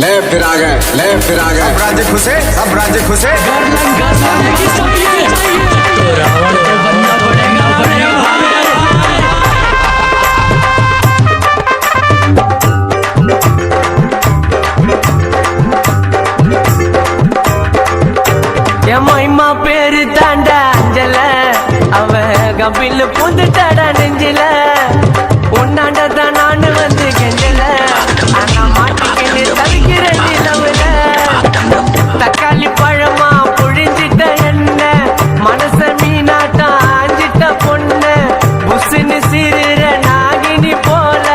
ले फिर आ गए अब राज्य खुशे अब राज्य खुशे तो रावण को बनना पड़ेगा बड़े भाई। महिमा पेर तांडा अंजल அவ கபில் புந்துட்டாடா நெஞ்சில உன்னாண்டத நான் வந்து கெஞ்சல ஆனா மாட்டிக்கிட்டு தவிக்கிறேன் நிலவுல தக்காளி பழமா புழிஞ்சிட்ட என்ன மனச மீனாட்டா ஆஞ்சிட்ட பொண்ணு புசுன்னு சீருற நாகினி போல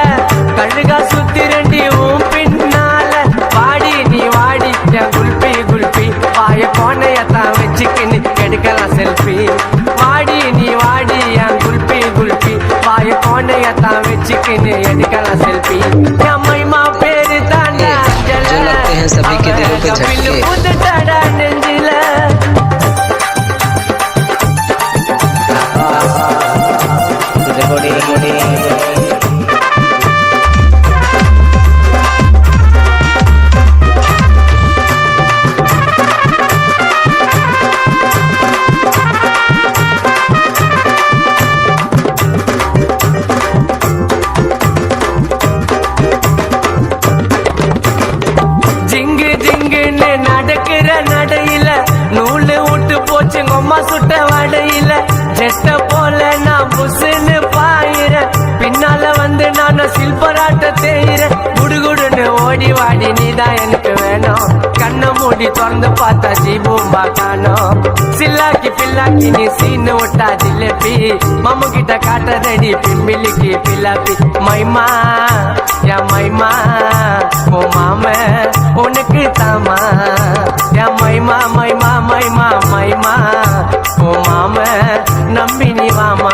கழுகா சுத்திரண்டி உன் பின்னால வாடி நீ வாடி என் குல்பி குல்பி பாய கோணையத்தான் வச்சுக்கின்னு எடுக்கலாம் செல்ஃபி வாடி நீ வாடி என் குல்பி குல்பி பாய கோணையத்தான் வச்சுக்கின்னு எடுக்கலாம் செல்ஃபி என் மைமா பேரு தாண்டா புதுட்டாடா நெஞ்சில நடையில நூலு விட்டு போச்சு அம்மா சுட்ட வடையில ஜெட்ட போல நான் புசுன்னு பாயிர பின்னால வந்து நான் சில்பராட்ட தேயிற குடுகுடுன்னு ஓடி வாடி நீதான் எனக்கு வேணும் கண்ணை மூடி திறந்து பார்த்தா ஜீபூம்பா காணோம் சில்லாக்கி பில்லாக்கி நீ சீனு விட்டா ஜிலேபி மம்மு கிட்ட காட்டதடி பிம்பிலிக்கு பில்லாப்பி மைமா என் மைமா ஓ மாம உனக்கு தாமா என் மைமா மைமா மைமா மைமா ஓ மாம நம்பி நீ வாமா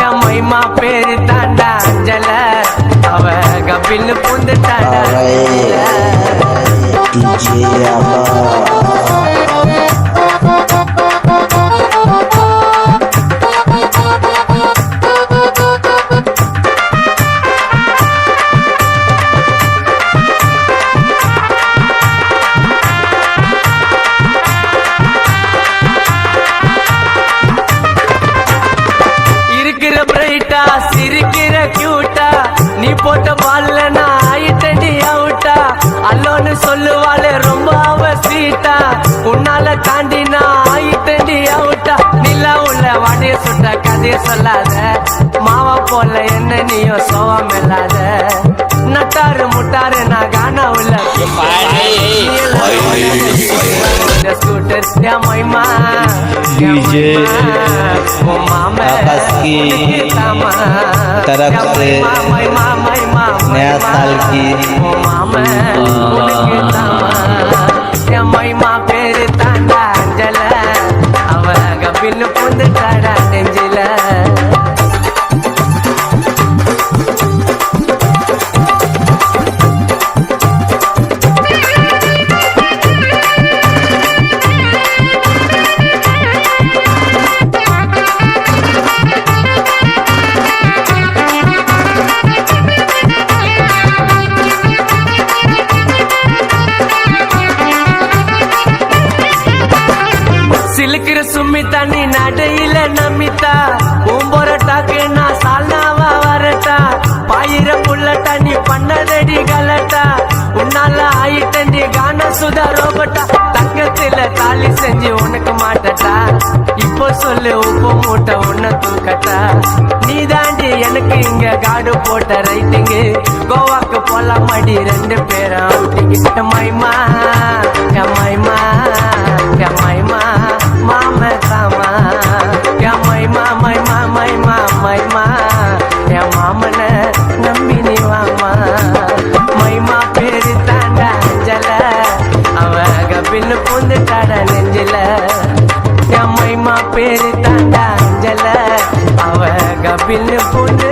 என் மைமா பேரு தாண்டா அஞ்சல அவ கபில் புந்துட்டாடா சிரிக்கிற கியூட்டா நீ போட்ட பால்ல நான் ஆயிட்டடி அவுட்டா அல்லோன்னு சொல்லுவாளே ரொம்ப அவ ஸ்வீட்டா உன்னால தாண்டி நான் ஆயிட்டடி அவுட்டா நிலா உள்ள வடைய சுட்ட கதைய சொல்லாத மாவா போல என்ன நீயோ சோவம் இல்லாத நட்டாரு முட்டாரு நான் கானா உள்ள स्कूटर या महिमा डीजे आकाश की तरफ से नया साल की महिमा पेर तांडा अंजल अव गबिल पुंदटाडा नेंजिल சிலுக்கிற சுமிதா நீ நடையில நமித்தா பூம்பொரட்டாக்கு நான் சால்னாவா வரட்டா பாயிர புள்ளட்டா நீ பண்ணதடி கலட்டா உன்னால ஆயிட்டண்டி கான சுதா ரோபட்டா தங்கத்துல தாலி செஞ்சு உனக்கு மாட்டட்டா இப்போ சொல்லு உப்பு மூட்டை உன்ன தூக்கட்டா நீ தாண்டி எனக்கு இங்க காடு போட்ட ரைட்டிங்கு கோவாக்கு போலாம் மடி ரெண்டு பேரும் அவுட்டிங்க மைமா மைமா மைமா மாம தாமா என் மைமா மைமா மைமா மைமா என் மாமன நம்பி நீ வாமா மைமா பேரு தாண்டா அஞ்சல அவ கபில் புந்துட்டாடா நெஞ்சில என் மைமா பேரு தாண்டா அஞ்சல அவ கபில் புந்து